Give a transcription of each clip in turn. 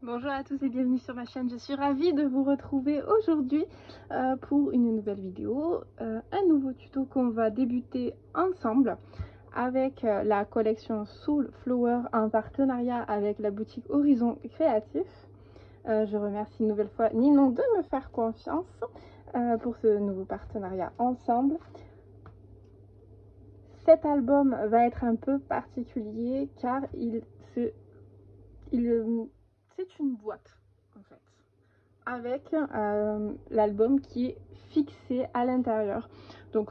Bonjour à tous et bienvenue sur ma chaîne, je suis ravie de vous retrouver aujourd'hui pour une nouvelle vidéo, un nouveau tuto qu'on va débuter ensemble avec la collection Soul Flower en partenariat avec la boutique Horizon Créatif. Je remercie une nouvelle fois Ninon de me faire confiance pour ce nouveau partenariat ensemble. Cet album va être un peu particulier car c'est une boîte en fait, avec l'album qui est fixé à l'intérieur. Donc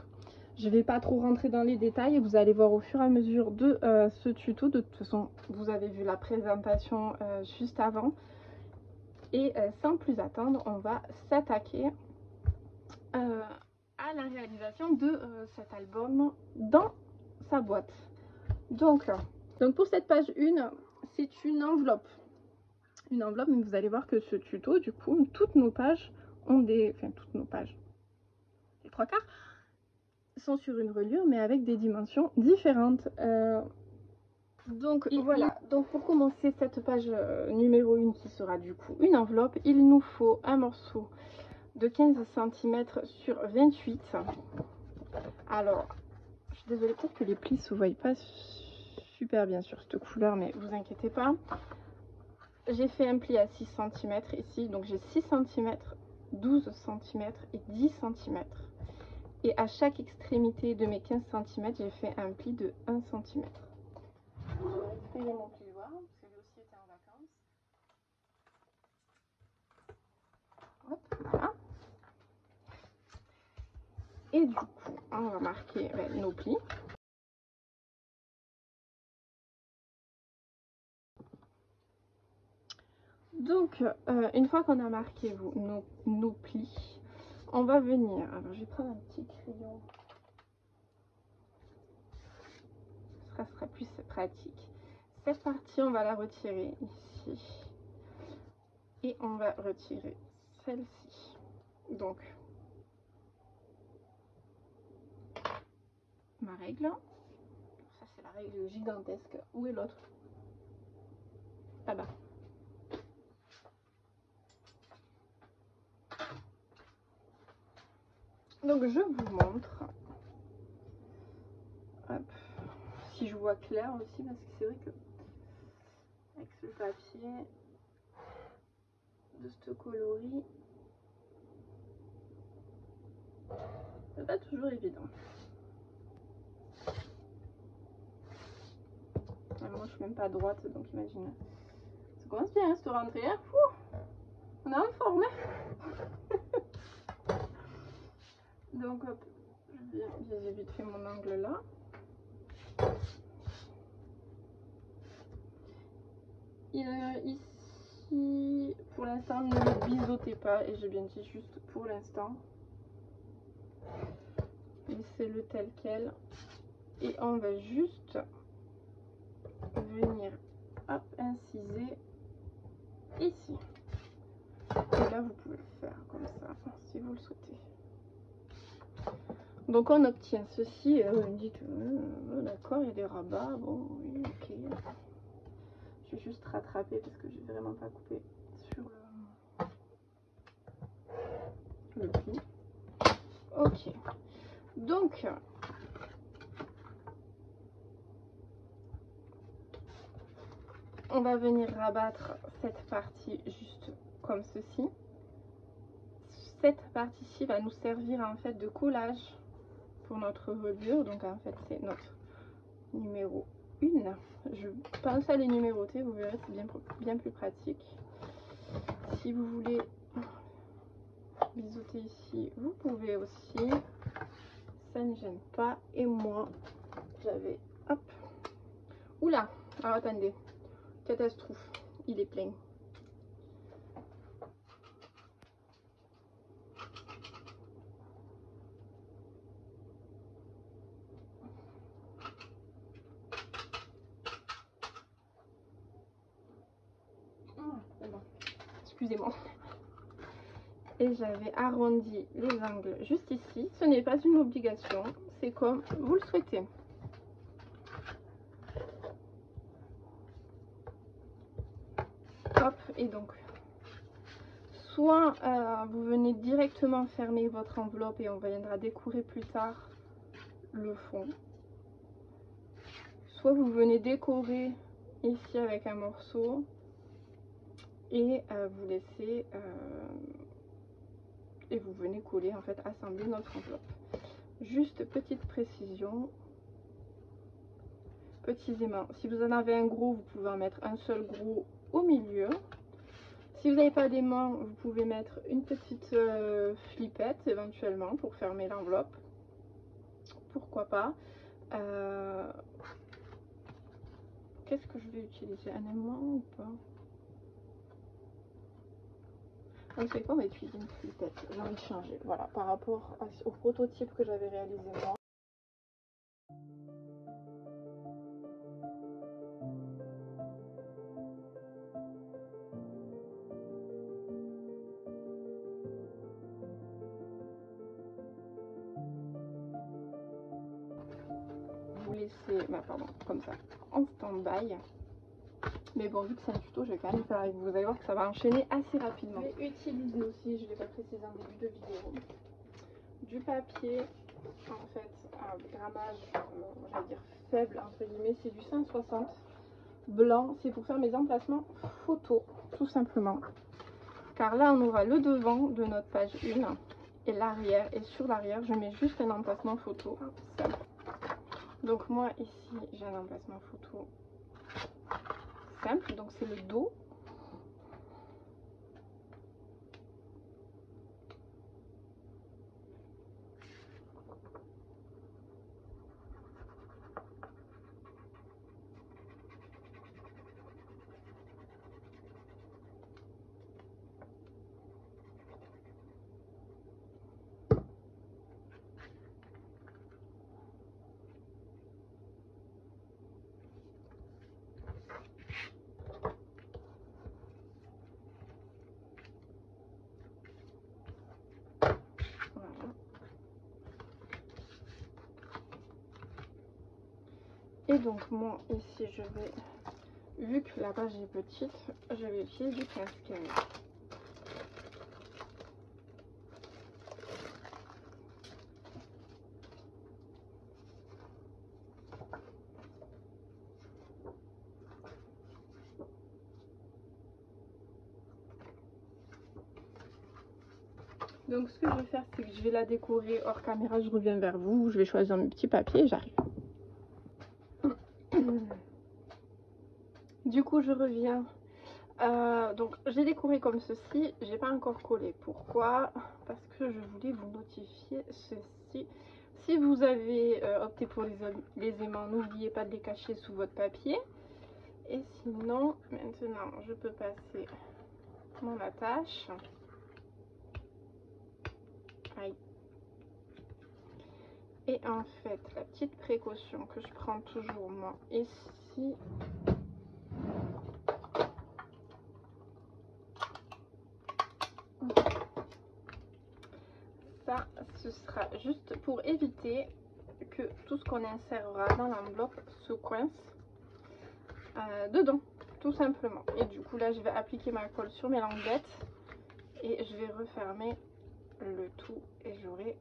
je vais pas trop rentrer dans les détails, vous allez voir au fur et à mesure de ce tuto. De toute façon vous avez vu la présentation juste avant, et sans plus attendre on va s'attaquer à la réalisation de cet album dans sa boîte. Donc pour cette page 1, c'est une enveloppe, mais vous allez voir que ce tuto, du coup, toutes nos pages ont les 3/4 sont sur une reliure, mais avec des dimensions différentes. Donc voilà, donc pour commencer cette page numéro 1 qui sera du coup une enveloppe, il nous faut un morceau de 15 cm sur 28. Alors, je suis désolée, peut-être que les plis ne se voient pas super bien sur cette couleur, mais vous inquiétez pas. J'ai fait un pli à 6 cm ici, donc j'ai 6 cm, 12 cm et 10 cm. Et à chaque extrémité de mes 15 cm, j'ai fait un pli de 1 cm. Je vais récupérer mon plioir, parce que lui aussi était en vacances. Hop, voilà. Et du coup, on va marquer nos plis. Donc, une fois qu'on a marqué nos plis, on va venir. Alors, je vais prendre un petit crayon. Ça sera plus pratique. Cette partie, on va la retirer ici. Et on va retirer celle-ci. Donc, ma règle. Ça, c'est la règle gigantesque. Où est l'autre? Là-bas. Donc, je vous montre. Hop. Si je vois clair aussi, parce que c'est vrai que avec ce papier de ce coloris, c'est pas toujours évident. Alors moi je suis même pas droite, donc imaginez. Ça commence bien cette rentrée, hein. On est en forme. Donc hop, j'ai vite fait mon angle là. Ici, pour l'instant, ne le biseautez pas, et j'ai bien dit juste pour l'instant. Laissez-le tel quel. Et on va juste venir hop, inciser ici. Et là, vous pouvez le faire comme ça, si vous le souhaitez. Donc on obtient ceci. Vous me dites, d'accord, il y a des rabats, bon, oui, ok. Je vais juste rattraper parce que j'ai vraiment pas coupé sur le pli. Ok. Donc, on va venir rabattre cette partie juste comme ceci. Cette partie-ci va nous servir en fait de collage pour notre reliure. Donc en fait c'est notre numéro 1. Je pense à les numéroter, vous verrez, c'est bien plus pratique. Si vous voulez biseauter ici, vous pouvez aussi, ça ne gêne pas. Et moi j'avais, hop, oula, alors attendez, catastrophe, il est plein. Bon, excusez-moi. et j'avais arrondi les angles juste ici. Ce n'est pas une obligation, c'est comme vous le souhaitez. Hop, et donc soit vous venez directement fermer votre enveloppe et on viendra décorer plus tard le fond, soit vous venez décorer ici avec un morceau et vous laissez et vous venez coller, en fait, assembler notre enveloppe. Juste petite précision, petits aimants, si vous en avez un gros, vous pouvez en mettre un seul gros au milieu. Si vous n'avez pas d'aimant, vous pouvez mettre une petite flippette éventuellement pour fermer l'enveloppe, pourquoi pas. Qu'est-ce que je vais utiliser, un aimant ou pas? On sait quoi, on va utiliser une flippette, j'ai envie de changer, voilà, par rapport au prototype que j'avais réalisé moi. Vous laissez, pardon, comme ça, en stand-by. Mais bon, vu que c'est un tuto, je vais quand même faire avec vous. Vous allez voir que ça va enchaîner assez rapidement. Je vais utiliser aussi, je ne l'ai pas précisé en début de vidéo, du papier, en fait, à grammage, j'allais dire faible, entre guillemets, c'est du 160 blanc. C'est pour faire mes emplacements photos, tout simplement. Car là, on aura le devant de notre page 1 et l'arrière. Et sur l'arrière, je mets juste un emplacement photo simple. Donc moi, ici, j'ai un emplacement photo simple, donc c'est le dos. Et donc moi ici je vais, vu que la page est petite, je vais utiliser du pince-pied. Donc ce que je vais faire, c'est que je vais la décorer hors caméra, je reviens vers vous, je vais choisir mes petits papiers et j'arrive. Du coup je reviens. Donc j'ai décoré comme ceci, j'ai pas encore collé. Pourquoi? Parce que je voulais vous notifier ceci. Si vous avez opté pour les aimants, n'oubliez pas de les cacher sous votre papier. Et sinon, maintenant je peux passer mon attache. Aïe. Et en fait, la petite précaution que je prends toujours moi ici, ça, ce sera juste pour éviter que tout ce qu'on insérera dans l'enveloppe se coince dedans, tout simplement. Et du coup, là, je vais appliquer ma colle sur mes languettes et je vais refermer le tout et j'aurai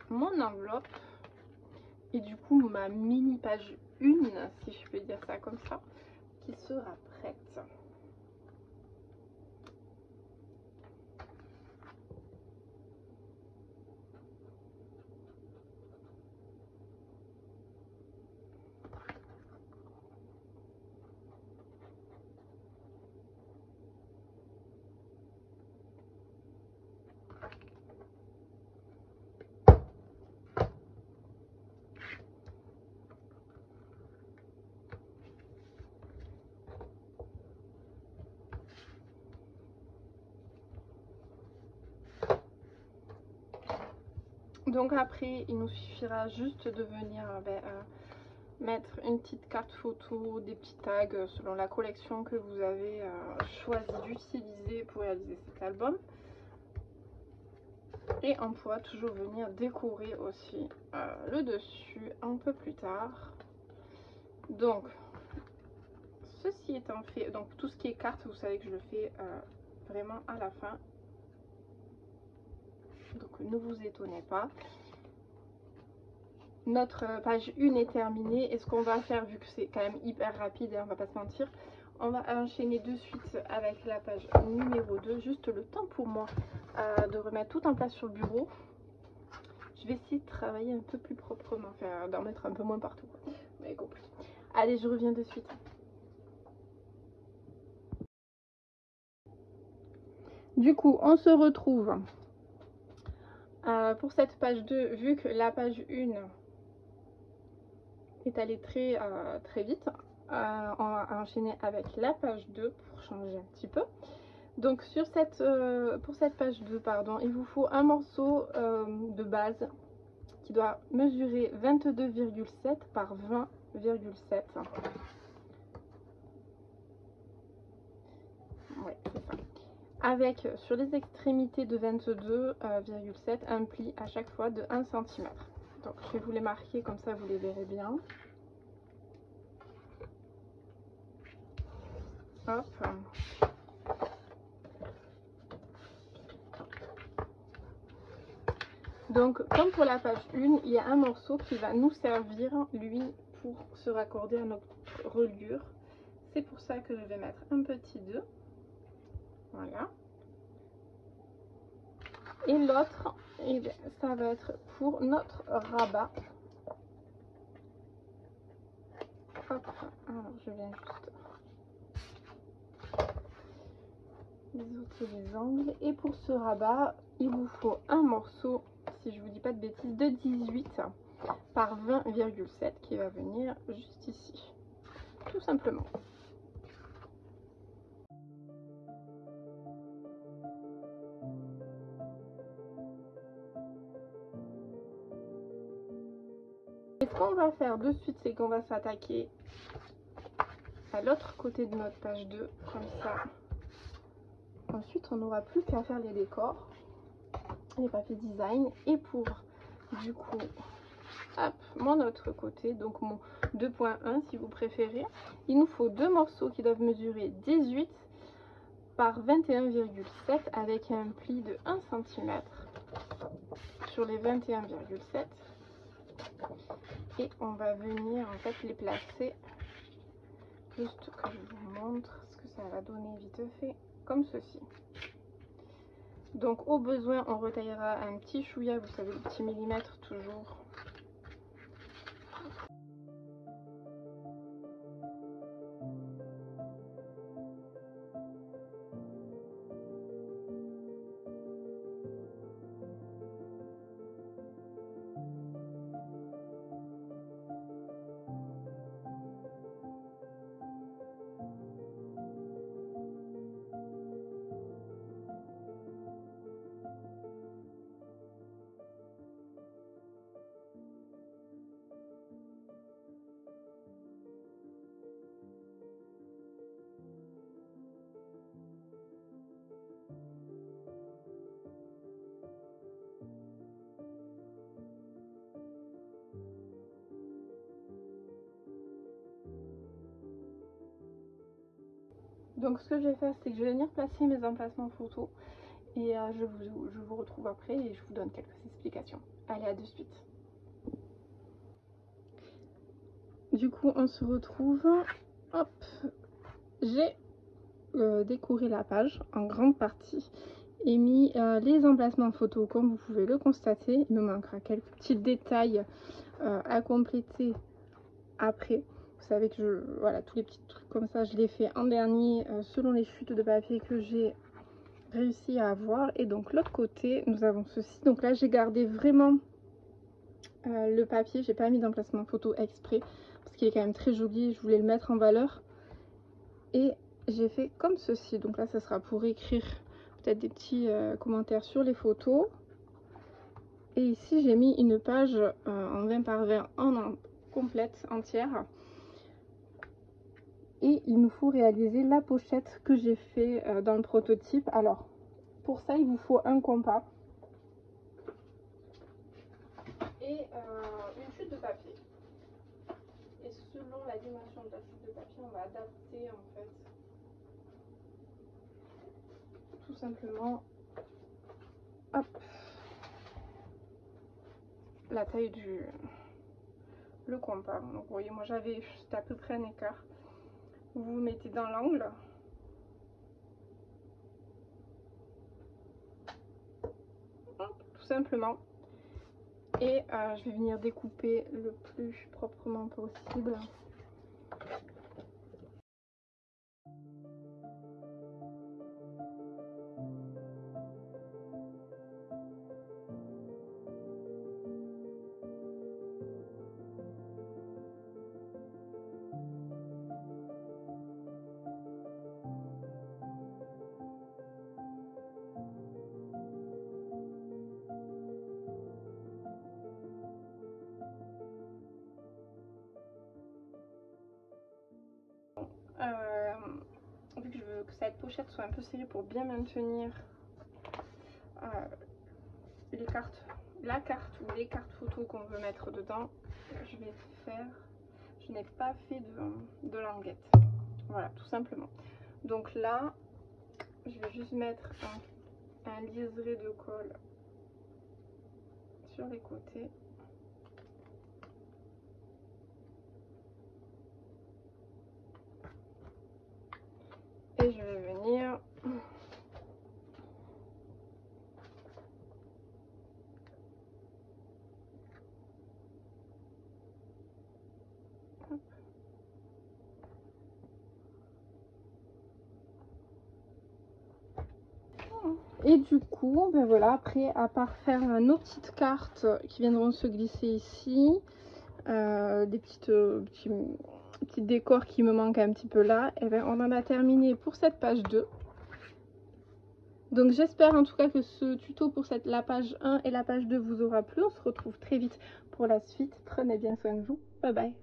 mon enveloppe. Et du coup, ma mini page 1, si je peux dire ça comme ça, qui sera prête. Donc après, il nous suffira juste de venir mettre une petite carte photo, des petits tags selon la collection que vous avez choisi d'utiliser pour réaliser cet album. Et on pourra toujours venir décorer aussi le dessus un peu plus tard. Donc ceci étant fait, donc tout ce qui est carte, vous savez que je le fais vraiment à la fin. Donc ne vous étonnez pas. Notre page 1 est terminée. Et ce qu'on va faire, vu que c'est quand même hyper rapide, et on va pas se mentir, on va enchaîner de suite avec la page numéro 2. Juste le temps pour moi de remettre tout en place sur le bureau. Je vais essayer de travailler un peu plus proprement, enfin d'en mettre un peu moins partout. Vous m'avez compris. Allez, je reviens de suite. Du coup, on se retrouve pour cette page 2, vu que la page 1 est allée très vite. On va enchaîner avec la page 2 pour changer un petit peu. Donc pour cette page 2, pardon, il vous faut un morceau de base qui doit mesurer 22,7 par 20,7. Ouais, c'est ça. Avec sur les extrémités de 22,7 un pli à chaque fois de 1 cm. Donc je vais vous les marquer, comme ça vous les verrez bien. Hop. Donc comme pour la page 1, il y a un morceau qui va nous servir, lui, pour se raccorder à notre reliure. C'est pour ça que je vais mettre un petit 2. Voilà. Et l'autre, eh bien, ça va être pour notre rabat. Hop. Alors je viens juste isoter les angles. Et pour ce rabat, il vous faut un morceau, si je vous dis pas de bêtises, de 18 par 20,7 qui va venir juste ici. Tout simplement. Et ce qu'on va faire de suite, c'est qu'on va s'attaquer à l'autre côté de notre page 2, comme ça. Ensuite, on n'aura plus qu'à faire les décors, les papiers design. Et pour, du coup, hop, mon autre côté, donc mon 2.1 si vous préférez, il nous faut deux morceaux qui doivent mesurer 18 par 21,7 avec un pli de 1 cm sur les 21,7. Et on va venir en fait les placer, juste que je vous montre ce que ça va donner vite fait, comme ceci. Donc au besoin on retaillera un petit chouïa, vous savez, le petit millimètre toujours. Donc ce que je vais faire, c'est que je vais venir placer mes emplacements photos et je vous retrouve après et je vous donne quelques explications. Allez, à de suite. Du coup, on se retrouve. Hop, j'ai décoré la page en grande partie et mis les emplacements photos comme vous pouvez le constater. Il me manquera quelques petits détails à compléter après. Vous savez que voilà, tous les petits trucs comme ça, je les fais en dernier selon les chutes de papier que j'ai réussi à avoir. Et donc l'autre côté, nous avons ceci. Donc là, j'ai gardé vraiment le papier. J'ai pas mis d'emplacement photo exprès parce qu'il est quand même très joli. Je voulais le mettre en valeur. Et j'ai fait comme ceci. Donc là, ça sera pour écrire peut-être des petits commentaires sur les photos. Et ici, j'ai mis une page en 20 par 20 en complète, entière. Et il nous faut réaliser la pochette que j'ai fait dans le prototype. Alors, pour ça, il vous faut un compas. sheet de papier. Et selon la dimension de la sheet de papier, on va adapter en fait tout simplement hop, la taille le compas. Donc vous voyez, moi j'avais juste à peu près un écart. Vous vous mettez dans l'angle. Tout simplement. Et je vais venir découper le plus proprement possible. Vu que je veux que cette pochette soit un peu serrée pour bien maintenir la carte ou les cartes photos qu'on veut mettre dedans, je n'ai pas fait de languette. Voilà, tout simplement. Donc là, je vais juste mettre un liseré de colle sur les côtés. Et je vais venir et du coup, ben voilà, après, à part faire nos petites cartes qui viendront se glisser ici, des petits décors qui me manquent un petit peu là, et ben on en a terminé pour cette page 2. Donc j'espère en tout cas que ce tuto pour la page 1 et la page 2 vous aura plu. On se retrouve très vite pour la suite. Prenez bien soin de vous. Bye bye.